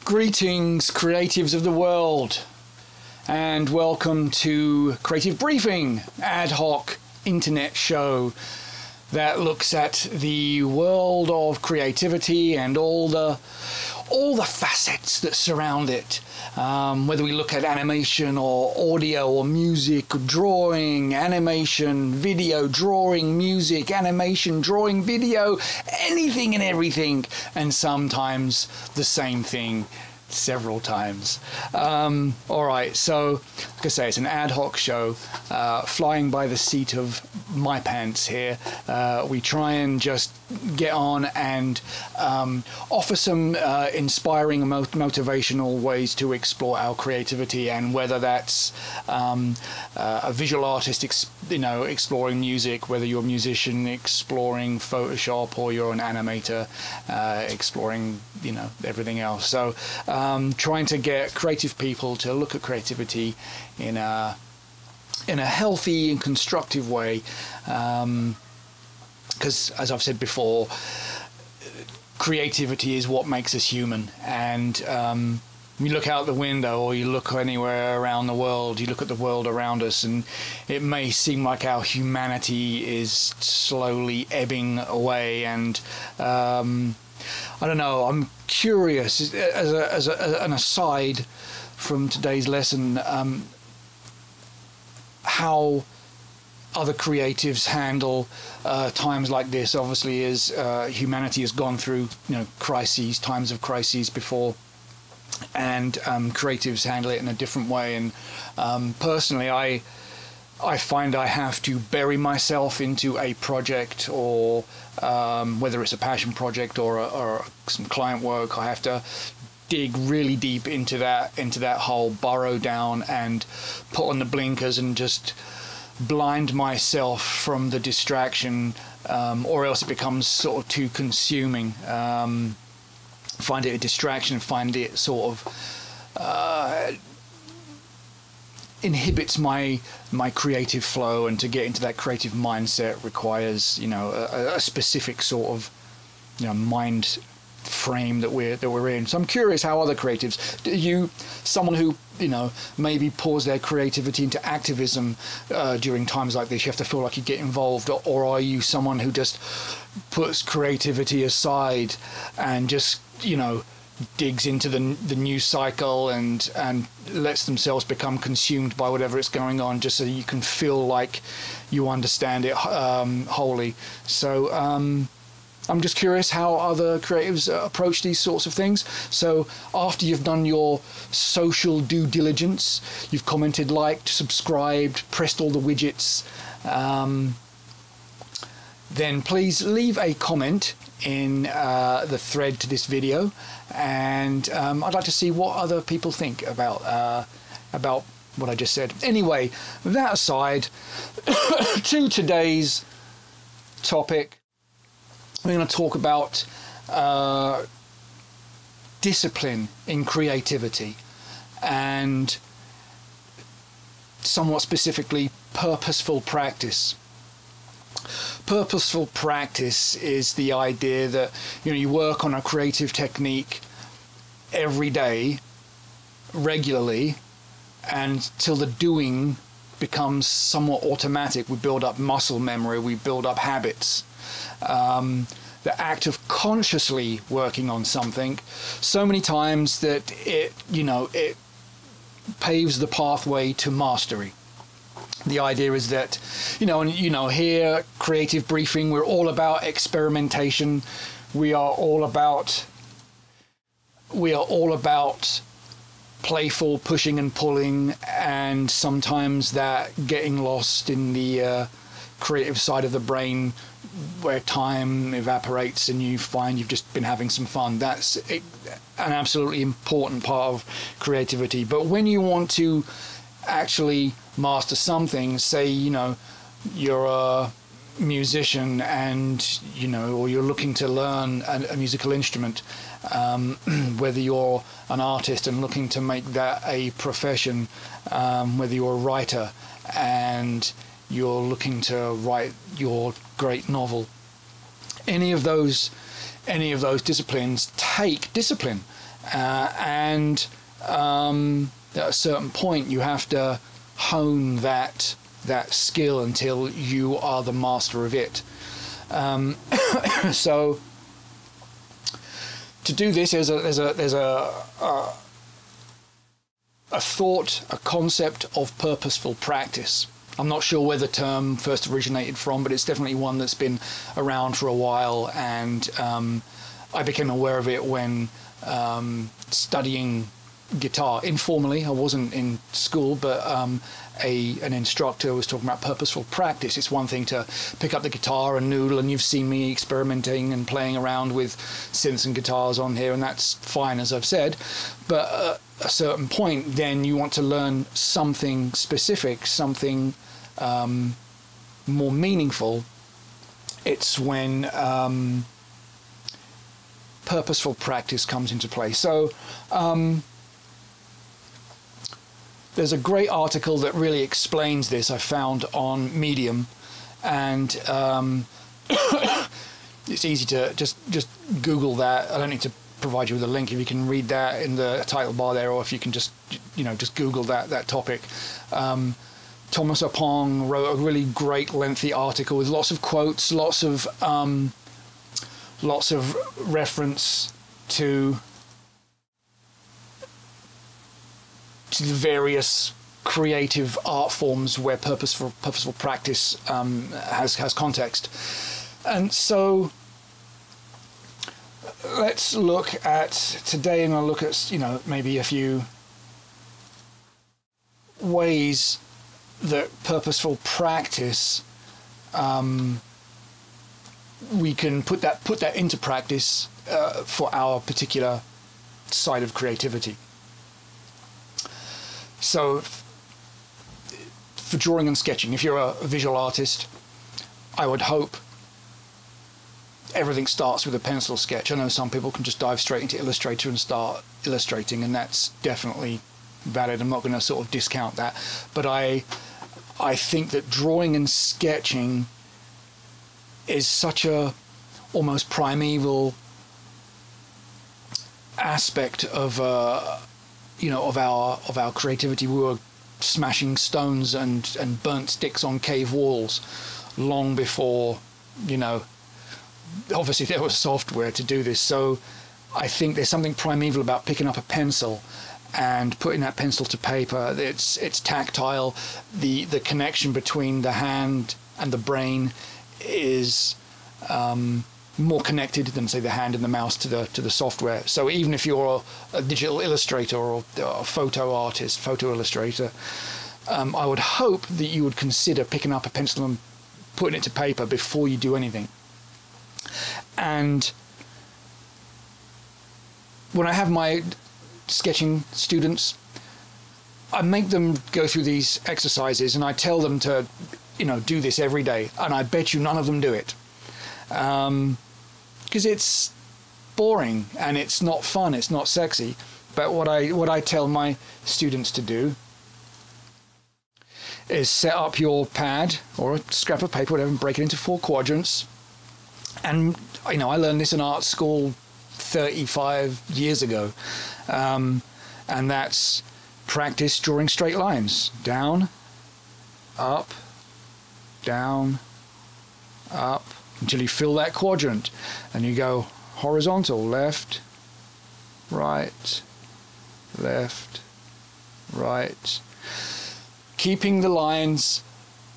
Greetings, creatives of the world, and welcome to Creative Briefing, ad hoc internet show that looks at the world of creativity and all the facets that surround it. Whether we look at animation or audio or music, drawing, animation, video, drawing, music, animation, drawing, video, anything and everything, and sometimes the same thing several times. Alright, so like I say, it's an ad hoc show, flying by the seat of my pants here. We try and just get on and offer some inspiring and motivational ways to explore our creativity, and whether that's a visual artist exploring music, whether you're a musician exploring Photoshop, or you're an animator exploring everything else. So trying to get creative people to look at creativity in a healthy and constructive way, because as I've said before, creativity is what makes us human. And you look out the window, or you look anywhere around the world, you look at the world around us, and it may seem like our humanity is slowly ebbing away. And I don't know, I'm curious, as an aside from today's lesson, how other creatives handle times like this. Obviously, as humanity has gone through crises, times of crises before, and creatives handle it in a different way. And personally, I find I have to bury myself into a project, or whether it's a passion project or some client work, I have to dig really deep into that hole, burrow down, and put on the blinkers and just blind myself from the distraction, or else it becomes sort of too consuming. Find it a distraction, find it sort of inhibits my creative flow, and to get into that creative mindset requires a specific sort of mind frame that we're in. So I'm curious how other creatives, someone who maybe pours their creativity into activism during times like this, you have to feel like you get involved, or are you someone who just puts creativity aside and just digs into the news cycle and lets themselves become consumed by whatever is going on, just so you can feel like you understand it wholly? So I'm just curious how other creatives approach these sorts of things. So after you've done your social due diligence, you've commented, liked, subscribed, pressed all the widgets, then please leave a comment in the thread to this video, and I'd like to see what other people think about what I just said. Anyway, that aside, to today's topic, we're going to talk about discipline in creativity, and somewhat specifically, purposeful practice. Purposeful practice is the idea that you work on a creative technique every day, regularly, until the doing becomes somewhat automatic. We build up muscle memory, we build up habits. The act of consciously working on something so many times that it paves the pathway to mastery. The idea is that, here, Creative Briefing, we're all about experimentation. We are all about playful pushing and pulling, and sometimes that getting lost in the creative side of the brain, where time evaporates and you find you've just been having some fun. That's an absolutely important part of creativity. But when you want to actually master something, say you're a musician and or you're looking to learn a musical instrument, whether you're an artist and looking to make that a profession, whether you're a writer and you're looking to write your great novel, any of those disciplines take discipline. and at a certain point you have to hone that skill until you are the master of it. So to do this, there's a thought, a concept of purposeful practice. I'm not sure where the term first originated from, but it's definitely one that's been around for a while, and I became aware of it when studying guitar informally. I wasn't in school, but an instructor was talking about purposeful practice. It's one thing to pick up the guitar and noodle, and you've seen me experimenting and playing around with synths and guitars on here, and that's fine, as I've said, but at a certain point then you want to learn something specific, something more meaningful. It's when purposeful practice comes into play. So there's a great article that really explains this I found on Medium, and it's easy to just Google that. I don't need to provide you with a link. If you can read that in the title bar there, or if you can just Google that topic. Thomas Opong wrote a really great lengthy article with lots of quotes, lots of reference to the various creative art forms where purposeful practice has context. And so let's look at today, and I'll look at maybe a few ways that purposeful practice we can put that into practice for our particular side of creativity. So for drawing and sketching, if you're a visual artist, I would hope everything starts with a pencil sketch. I know some people can just dive straight into Illustrator and start illustrating, and that's definitely valid. I'm not going to sort of discount that, but I think that drawing and sketching is such a almost primeval aspect of of our creativity. We were smashing stones and burnt sticks on cave walls long before obviously there was software to do this. So I think there's something primeval about picking up a pencil and putting that pencil to paper. It's tactile. The connection between the hand and the brain is more connected than, say, the hand and the mouse to the software. So even if you're a digital illustrator or a photo artist, photo illustrator, I would hope that you would consider picking up a pencil and putting it to paper before you do anything. And when I have my sketching students, I make them go through these exercises, and I tell them to do this every day, and I bet you none of them do it. Because it's boring and it's not fun, it's not sexy. But what I tell my students to do is set up your pad or a scrap of paper, whatever, and break it into 4 quadrants. And I learned this in art school 35 years ago, and that's practice drawing straight lines: down, up, down, up, until you fill that quadrant, and you go horizontal, left, right, left, right, keeping the lines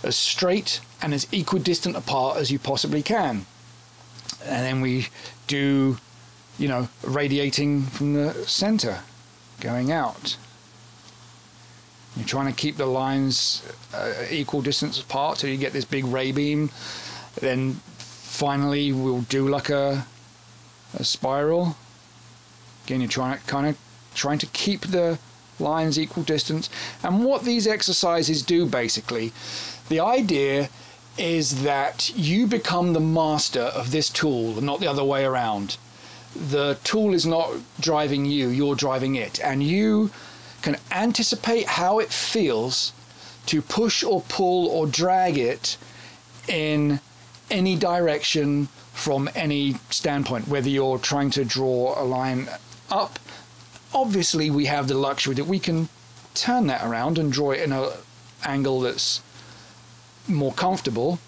as straight and as equidistant apart as you possibly can. And then we do radiating from the center, going out. You're trying to keep the lines equal distance apart till you get this big ray beam. Then finally we'll do like a spiral. Again, you're trying to keep the lines equal distance. And what these exercises do, basically, the idea is that you become the master of this tool and not the other way around. The tool is not driving you, you're driving it, and you can anticipate how it feels to push or pull or drag it in any direction from any standpoint, whether you're trying to draw a line up, obviously we have the luxury that we can turn that around and draw it in an angle that's more comfortable.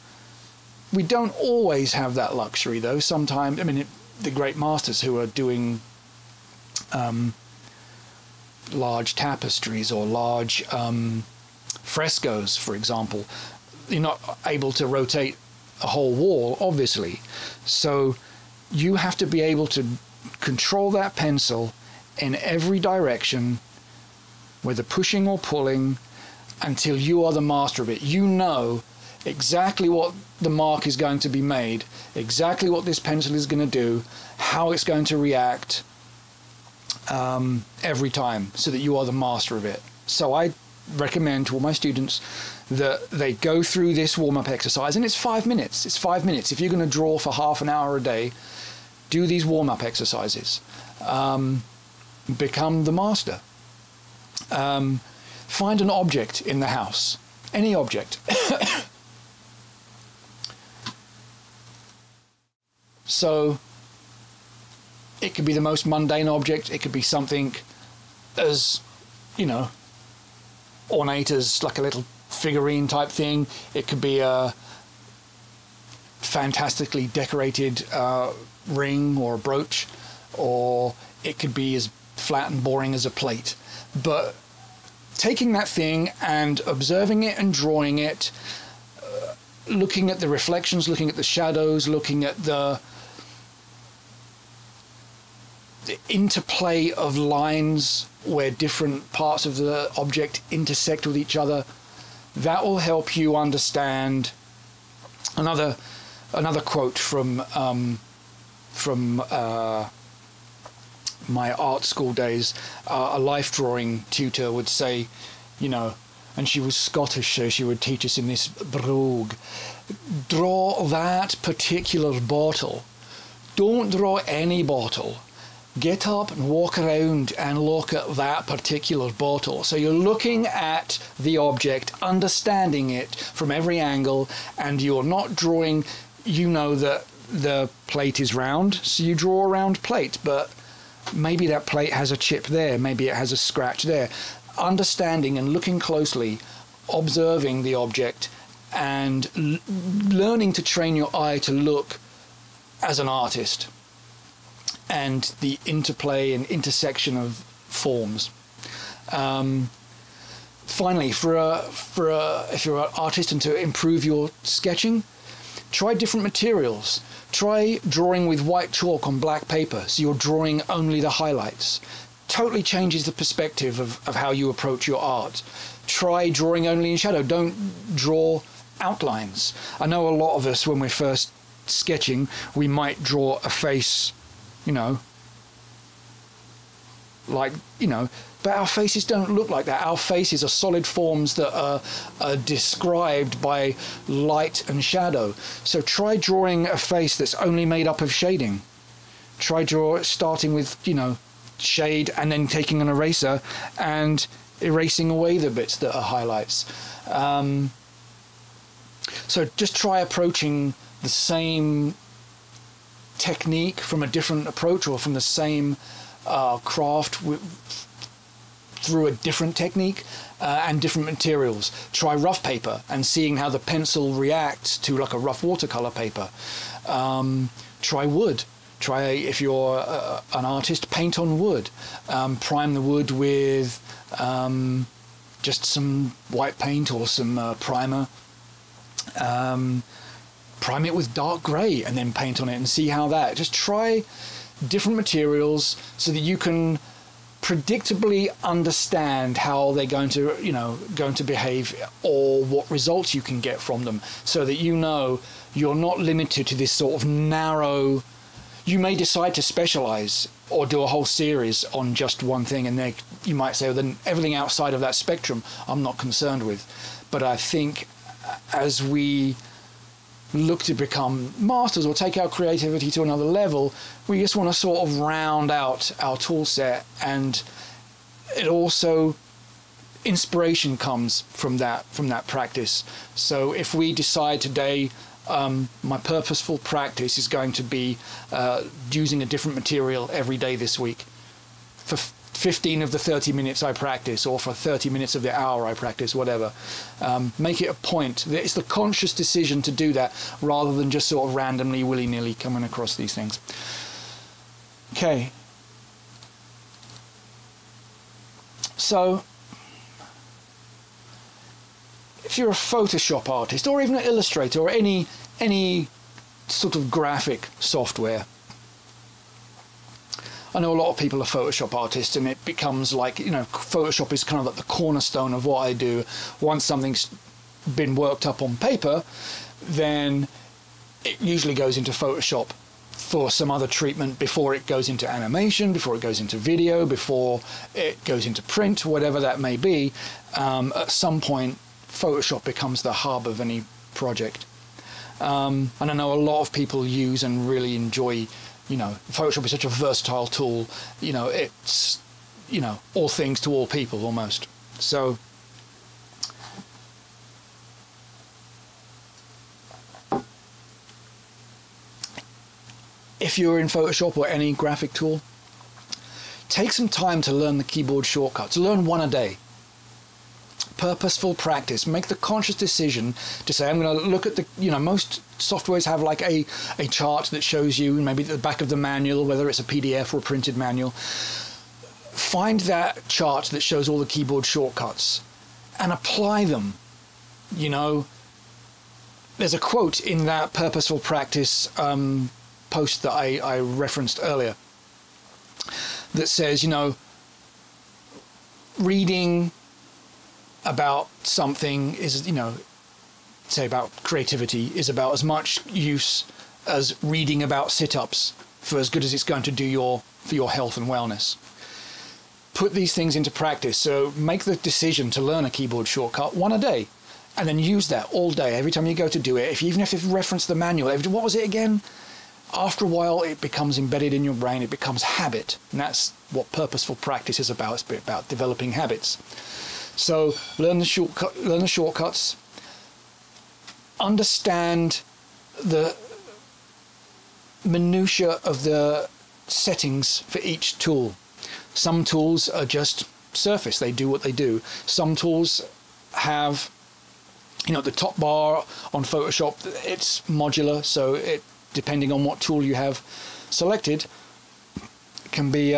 We don't always have that luxury, though. Sometimes, I mean, the great masters who are doing large tapestries or large frescoes, for example, you're not able to rotate a whole wall, obviously. So you have to be able to control that pencil in every direction, whether pushing or pulling, until you are the master of it. You know exactly what the mark is going to be made, exactly what this pencil is going to do, how it's going to react every time, so that you are the master of it. So I recommend to all my students that they go through this warm-up exercise, and it's 5 minutes. It's 5 minutes. If you're going to draw for half an hour a day, do these warm-up exercises. Become the master. Find an object in the house, any object. So it could be the most mundane object. It could be something as, you know, ornate as like a little figurine type thing. It could be a fantastically decorated ring or a brooch, or it could be as flat and boring as a plate. But taking that thing and observing it and drawing it, looking at the reflections, looking at the shadows, looking at the interplay of lines where different parts of the object intersect with each other, that will help you understand. Another quote from my art school days, a life drawing tutor would say, you know, and she was Scottish, so she would teach us in this brogue, draw that particular bottle. Don't draw any bottle. Get up and walk around and look at that particular bottle. So you're looking at the object, understanding it from every angle, and you're not drawing. You know that the plate is round, so you draw a round plate, but maybe that plate has a chip there, maybe it has a scratch there. Understanding and looking closely, observing the object, and learning to train your eye to look as an artist, and the interplay and intersection of forms. Finally, if you're an artist and to improve your sketching, try different materials. Try drawing with white chalk on black paper, so you're drawing only the highlights. Totally changes the perspective of how you approach your art. Try drawing only in shadow. Don't draw outlines. I know a lot of us, when we're first sketching, we might draw a face, you know, like, you know, but our faces don't look like that. Our faces are solid forms that are described by light and shadow. So try drawing a face that's only made up of shading. Try starting with, you know, shade, and then taking an eraser and erasing away the bits that are highlights. So just try approaching the same technique from a different approach, or from the same craft through a different technique and different materials. Try rough paper and seeing how the pencil reacts to like a rough watercolor paper. Try wood. Try, if you're an artist, paint on wood. Prime the wood with just some white paint or some primer. Prime it with dark grey and then paint on it, and see how that. Just try different materials so that you can predictably understand how they're going to behave, or what results you can get from them, so that you know you're not limited to this sort of narrow. You may decide to specialize or do a whole series on just one thing, and then you might say, well, then everything outside of that spectrum I'm not concerned with. But I think as we look to become masters or take our creativity to another level, we just want to sort of round out our tool set, and it also, inspiration comes from that practice. So if we decide today, my purposeful practice is going to be using a different material every day this week. For 15 of the 30 minutes I practice, or for 30 minutes of the hour I practice, whatever. Make it a point. It's the conscious decision to do that rather than just sort of randomly, willy-nilly coming across these things. Okay. So, if you're a Photoshop artist, or even an illustrator, or any sort of graphic software, I know a lot of people are Photoshop artists, and it becomes like, you know, Photoshop is kind of like the cornerstone of what I do. Once something's been worked up on paper, then it usually goes into Photoshop for some other treatment before it goes into animation, before it goes into video, before it goes into print, whatever that may be. At some point, Photoshop becomes the hub of any project. And I know a lot of people use and really enjoy, you know, Photoshop is such a versatile tool, you know, it's, you know, all things to all people almost. So, if you're in Photoshop or any graphic tool, take some time to learn the keyboard shortcuts. Learn one a day. Purposeful practice. Make the conscious decision to say, I'm going to look at the, you know, most softwares have like a chart that shows you maybe at the back of the manual, whether it's a PDF or a printed manual. Find that chart that shows all the keyboard shortcuts and apply them. You know, there's a quote in that Purposeful practice post that I referenced earlier that says, you know, reading about something is, you know, say about creativity, is about as much use as reading about sit-ups for as good as it's going to do for your health and wellness. Put these things into practice. So make the decision to learn a keyboard shortcut, one a day, and then use that all day. Every time you go to do it, even if you reference the manual, what was it again? After a while, it becomes embedded in your brain. It becomes habit, and that's what purposeful practice is about. It's about developing habits. So learn the shortcuts. Understand the minutiae of the settings for each tool. Some tools are just surface. They do what they do. Some tools have, you know, the top bar on Photoshop, it's modular, so it, depending on what tool you have selected, can be,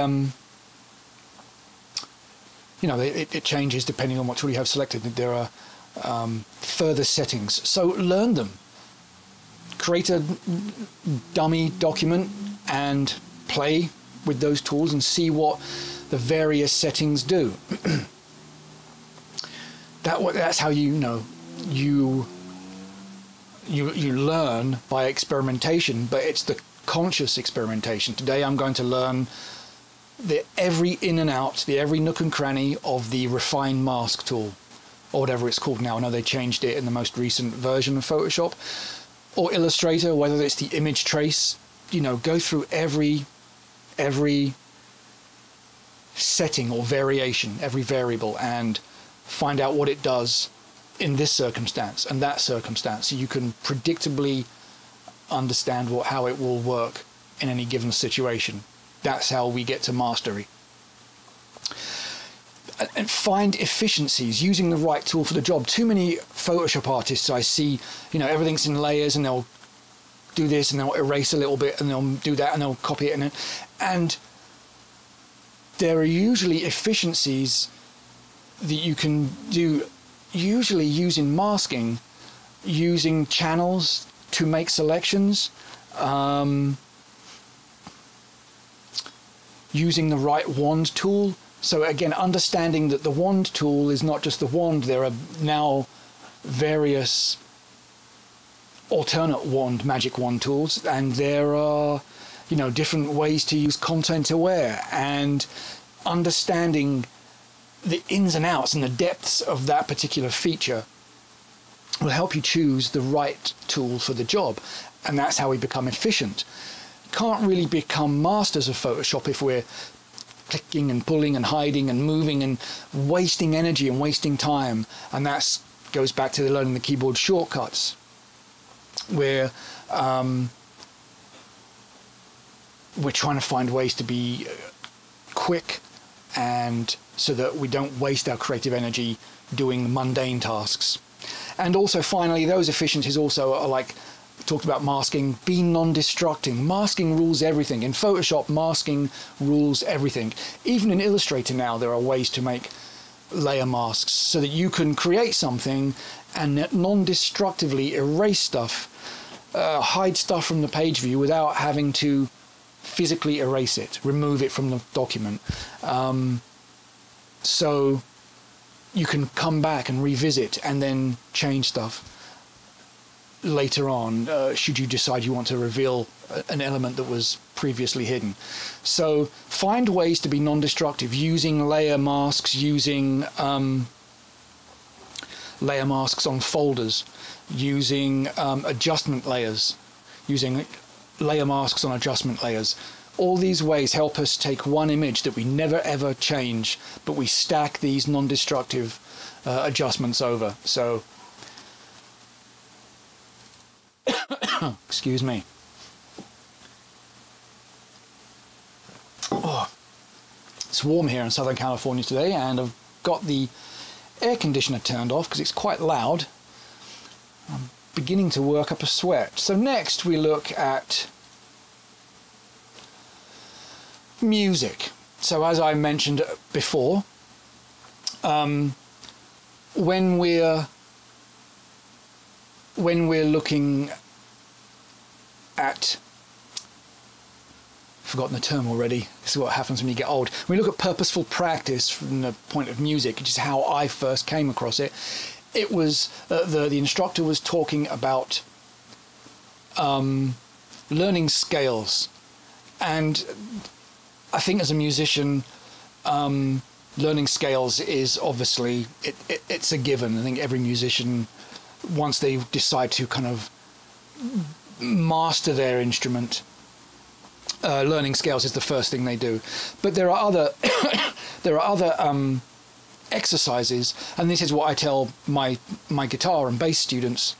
you know, it changes depending on what tool you have selected. There are further settings. So learn them. Create a dummy document and play with those tools and see what the various settings do. That's how you know you learn by experimentation, but it's the conscious experimentation. Today I'm going to learn every in and out, every nook and cranny of the refine mask tool, or whatever it's called now. I know they changed it in the most recent version of Photoshop or Illustrator, whether it's the image trace. You know, go through every setting or variation, every variable, and find out what it does in this circumstance and that circumstance, so you can predictably understand how it will work in any given situation. That's how we get to mastery. And find efficiencies using the right tool for the job. Too many Photoshop artists I see, you know, everything's in layers, and they'll do this and they'll erase a little bit and they'll do that and they'll copy it, and there are usually efficiencies that you can do, usually using masking, using channels to make selections, using the right wand tool. So again, understanding that the wand tool is not just the wand, there are now various alternate magic wand tools, and there are, you know, different ways to use content aware, and understanding the ins and outs and the depths of that particular feature will help you choose the right tool for the job. And that's how we become efficient. Can't really become masters of Photoshop if we're clicking and pulling and hiding and moving and wasting energy and wasting time. And that goes back to learning the keyboard shortcuts, where we're trying to find ways to be quick and so that we don't waste our creative energy doing mundane tasks. And also, finally, those efficiencies also are like, talked about masking, be non-destructing. Masking rules everything. In Photoshop, masking rules everything. Even in Illustrator now, there are ways to make layer masks so that you can create something and non-destructively erase stuff, hide stuff from the page view without having to physically erase it, remove it from the document. So you can come back and revisit and then change stuff later on, should you decide you want to reveal an element that was previously hidden. So find ways to be non-destructive using layer masks, using layer masks on folders, using adjustment layers, using layer masks on adjustment layers. All these ways help us take one image that we never ever change, but we stack these non-destructive adjustments over. So excuse me. Oh, it's warm here in Southern California today, and I've got the air conditioner turned off because it's quite loud. I'm beginning to work up a sweat. So next we look at music. So as I mentioned before, when we're looking at, forgotten the term already, this is what happens when you get old. When we look at purposeful practice from the point of music, which is how I first came across it, it was the instructor was talking about learning scales. And I think as a musician, learning scales is obviously, it's a given. I think every musician, once they decide to kind of master their instrument, learning scales is the first thing they do. But there are other exercises, and this is what I tell my guitar and bass students.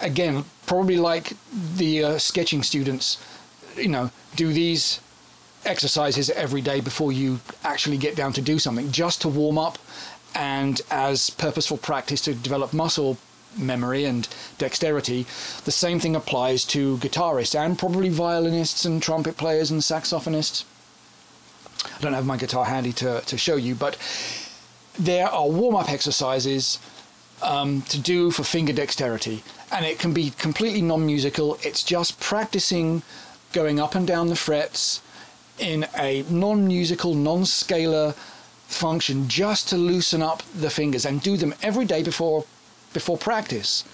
Again, probably like the sketching students, you know, do these exercises every day before you actually get down to do something, just to warm up and as purposeful practice to develop muscle memory and dexterity. The same thing applies to guitarists and probably violinists and trumpet players and saxophonists. I don't have my guitar handy to show you, but there are warm-up exercises to do for finger dexterity, and it can be completely non-musical. It's just practicing going up and down the frets in a non-musical, non-scalar function, just to loosen up the fingers, and do them every day before practice.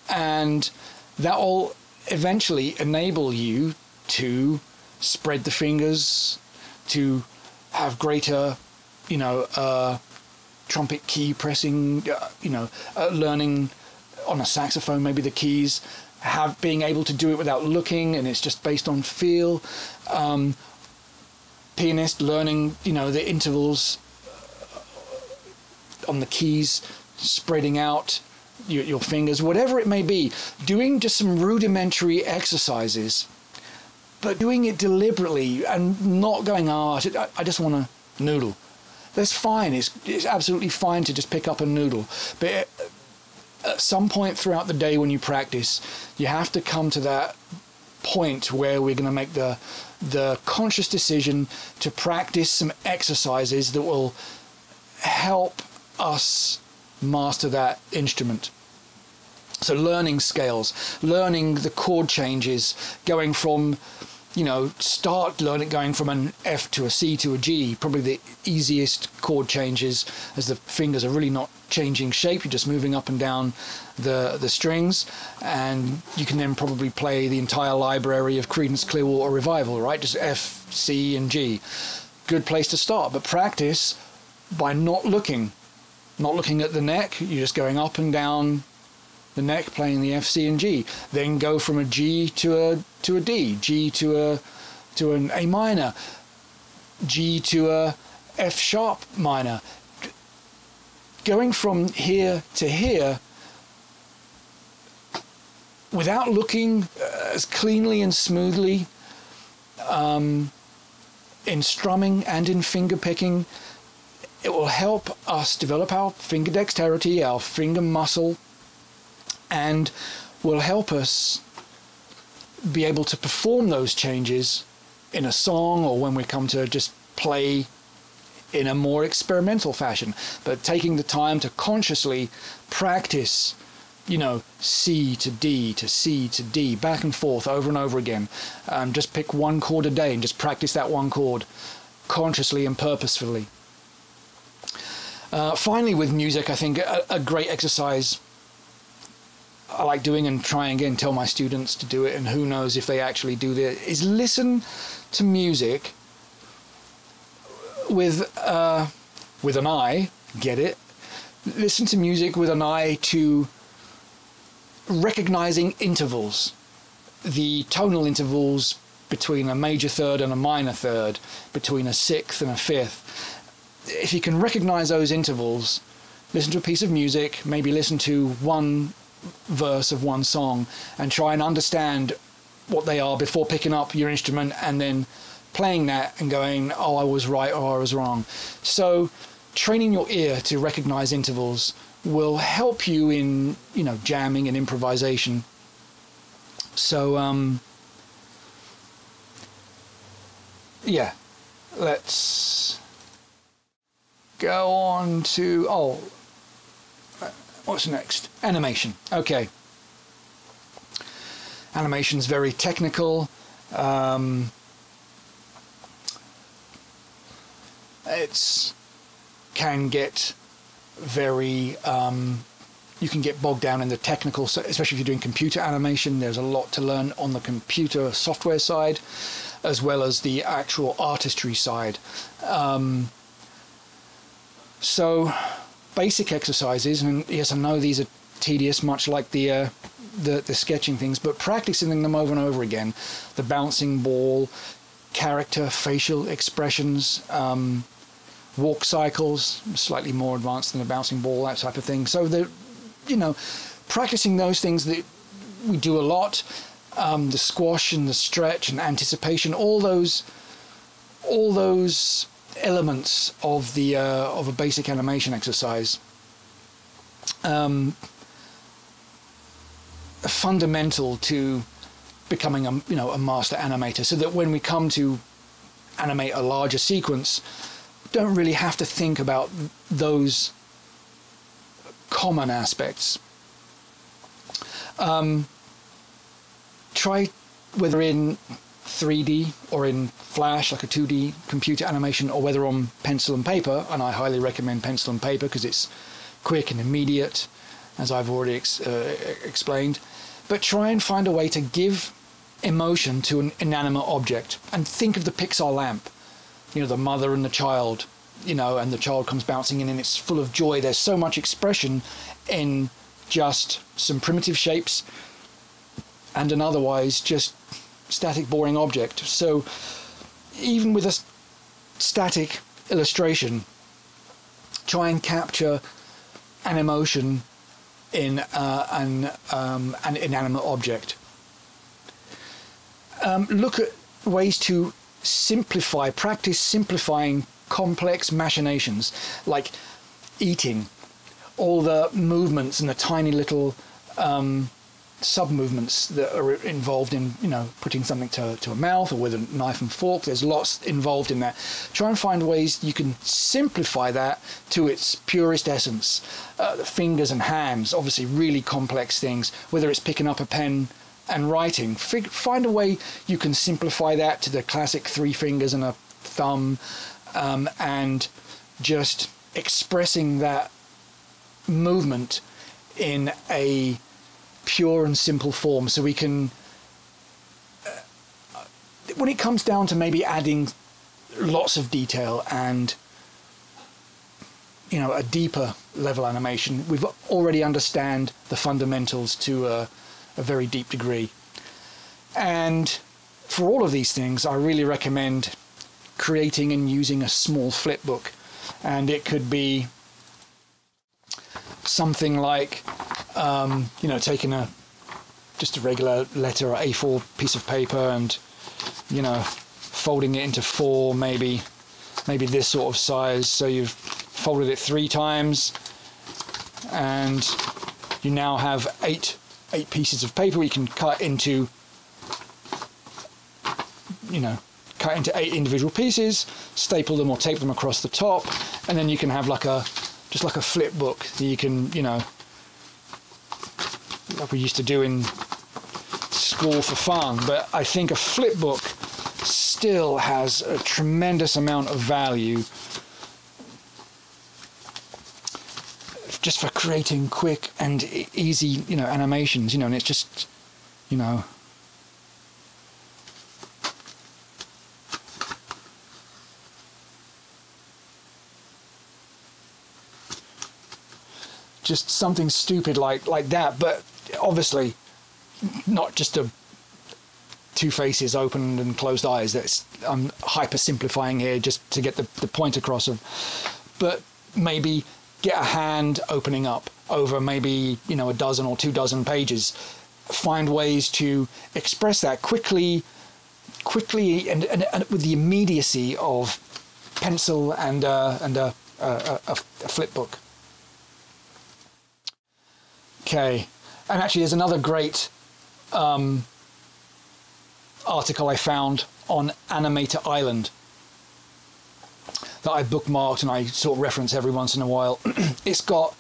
And that will eventually enable you to spread the fingers, to have greater, trumpet key pressing, learning on a saxophone, maybe the keys, being able to do it without looking, and it's just based on feel. Pianist learning, the intervals on the keys, spreading out your fingers, whatever it may be, doing just some rudimentary exercises, but doing it deliberately and not going, I just want to noodle. That's fine. It's absolutely fine to just pick up a noodle. But at some point throughout the day when you practice, you have to come to that point where we're going to make the conscious decision to practice some exercises that will help us master that instrument. So learning scales, learning the chord changes, going from, going from an F to a C to a G, probably the easiest chord changes, as the fingers are really not changing shape, you're just moving up and down the strings, and you can then probably play the entire library of Creedence Clearwater Revival, right? Just F, C, and G. Good place to start, but practice by not looking at the neck. You're just going up and down the neck, playing the F, C, and G. Then go from a G to a D, G to an A minor, G to a F sharp minor. Going from here to here without looking as cleanly and smoothly in strumming and in finger picking. It will help us develop our finger dexterity, our finger muscle, and will help us be able to perform those changes in a song, or when we come to just play in a more experimental fashion. But taking the time to consciously practice, C to D to C to D, back and forth over and over again. Just pick one chord a day and just practice that one chord consciously and purposefully. Finally, with music, I think a great exercise I like doing, and try again tell my students to do it, and who knows if they actually do this, is listen to music with an eye, get it? Listen to music with an eye to recognizing intervals, the tonal intervals between a major third and a minor third, between a sixth and a fifth. If you can recognize those intervals, listen to a piece of music, maybe listen to one verse of one song, and try and understand what they are before picking up your instrument and then playing that and going, oh, I was right or I was wrong. So training your ear to recognize intervals will help you in, jamming and improvisation. So, yeah, let's go on to, what's next? Animation. Okay. Animation's very technical. It's can get very you can get bogged down in the technical, especially if you're doing computer animation. There's a lot to learn on the computer software side, as well as the actual artistry side. So basic exercises, and yes, I know these are tedious, much like the sketching things, but practicing them over and over again. The bouncing ball, character, facial expressions, walk cycles, slightly more advanced than the bouncing ball, that type of thing. So practicing those things that we do a lot, the squash and the stretch and anticipation, all those elements of a basic animation exercise, fundamental to becoming a master animator, so that when we come to animate a larger sequence, don't really have to think about those common aspects. Try, whether in 3D or in Flash, like a 2D computer animation, or whether on pencil and paper, and I highly recommend pencil and paper because it's quick and immediate, as I've already explained. But try and find a way to give emotion to an inanimate object, and think of the Pixar lamp, the mother and the child, and the child comes bouncing in and it's full of joy. There's so much expression in just some primitive shapes and an otherwise just static, boring object. So even with a static illustration, try and capture an emotion in an inanimate object. Look at ways to practice simplifying complex machinations, like eating, all the movements and the tiny little sub-movements that are involved in, putting something to a mouth, or with a knife and fork. There's lots involved in that. Try and find ways you can simplify that to its purest essence. The fingers and hands, obviously really complex things, whether it's picking up a pen and writing. Find a way you can simplify that to the classic 3 fingers and a thumb, and just expressing that movement in a pure and simple form, so we can, when it comes down to maybe adding lots of detail and a deeper level animation, we've already understand the fundamentals to a very deep degree. And for all of these things, I really recommend creating and using a small flip book, and it could be something like taking just a regular letter or A4 piece of paper and folding it into 4, maybe this sort of size. So you've folded it 3 times, and you now have 8 pieces of paper you can cut into, cut into 8 individual pieces, staple them or tape them across the top, and then you can have just like a flip book that you can, like we used to do in school for fun. But I think a flip book still has a tremendous amount of value just for creating quick and easy, animations, and it's just, just something stupid like that, but obviously not just two faces, open and closed eyes. I'm hyper simplifying here just to get the point across but maybe get a hand opening up over maybe a dozen or 2 dozen pages. Find ways to express that quickly and with the immediacy of pencil and a flip book. Okay, and actually there's another great article I found on Animator Island that I bookmarked and I sort of reference every once in a while. It's got,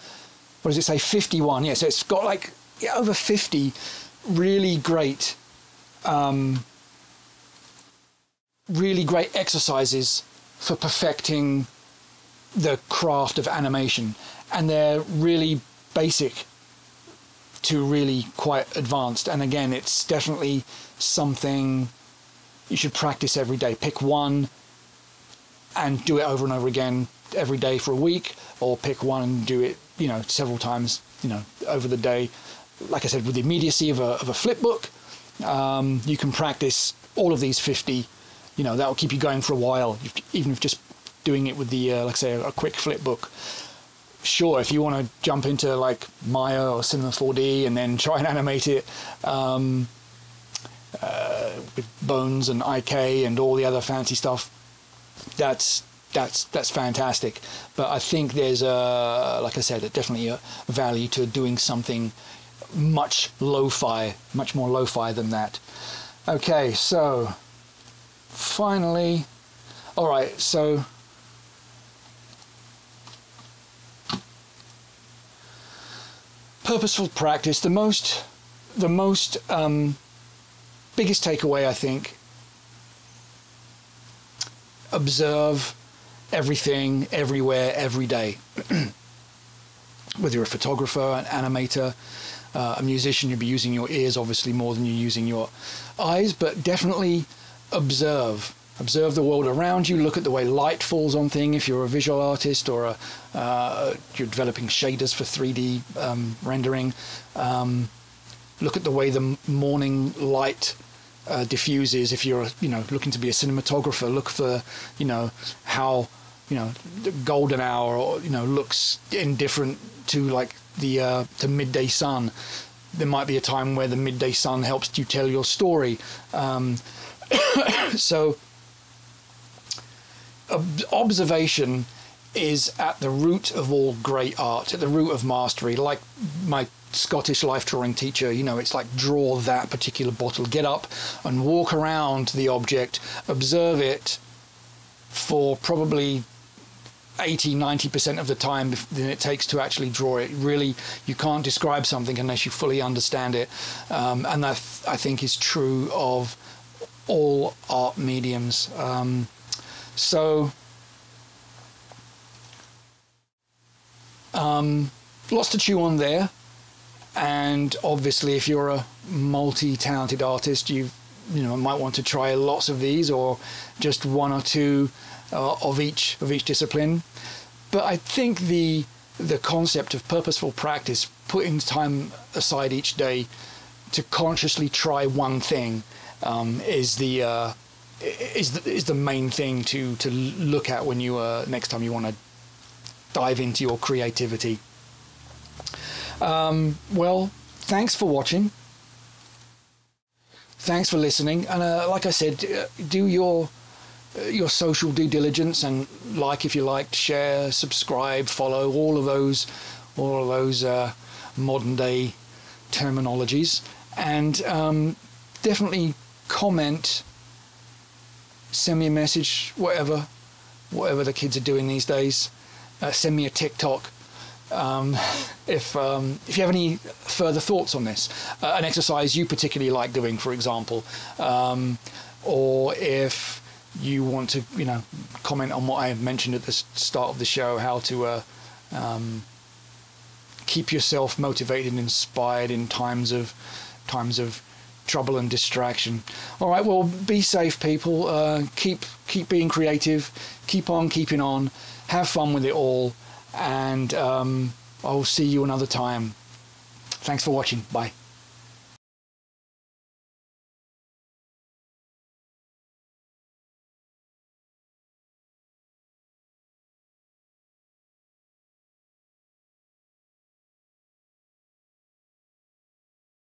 what does it say, 51? Yeah, so it's got over 50 really great exercises for perfecting the craft of animation, and they're really basic to really quite advanced. And again, it's definitely something you should practice every day. Pick one and do it over and over again every day for a week, or pick one and do it several times over the day. Like I said, with the immediacy of a flip book, you can practice all of these 50. That will keep you going for a while, even if just doing it with the like I say, a quick flip book. Sure, if you want to jump into like Maya or Cinema 4D and then try and animate it with Bones and IK and all the other fancy stuff, that's fantastic. But I think there's like I said, definitely a value to doing something much more lo-fi than that. Okay, so finally, all right, so purposeful practice. The most biggest takeaway, I think: observe everything, everywhere, every day. Whether you're a photographer, an animator, a musician, you'll be using your ears obviously more than you're using your eyes, but definitely observe the world around you. Look at the way light falls on things if you're a visual artist, or you're developing shaders for 3D rendering. Look at the way the morning light diffuses if you're looking to be a cinematographer. Look for how the golden hour looks indifferent to like the midday sun. There might be a time where the midday sun helps you tell your story. So observation is at the root of all great art, at the root of mastery. Like my Scottish life drawing teacher, it's like, draw that particular bottle, get up and walk around the object, observe it for probably 80-90% of the time than it takes to actually draw it. Really, you can't describe something unless you fully understand it, and that I think is true of all art mediums. So lots to chew on there. And obviously, if you're a multi-talented artist, you might want to try lots of these, or just one or two of each discipline. But I think the concept of purposeful practice, putting time aside each day to consciously try one thing, is the main thing to look at when you next time you want to dive into your creativity. Well, thanks for watching. Thanks for listening. And like I said, do your your social due diligence and like if you liked, share, subscribe, follow, all of those modern day terminologies, and definitely comment, send me a message, whatever the kids are doing these days. Send me a TikTok if you have any further thoughts on this, an exercise you particularly like doing, for example, or if you want to, comment on what I mentioned at the start of the show, how to keep yourself motivated and inspired in times of trouble and distraction. All right, well, be safe, people. Keep being creative. Keep on keeping on. Have fun with it all, and I'll see you another time. Thanks for watching. Bye.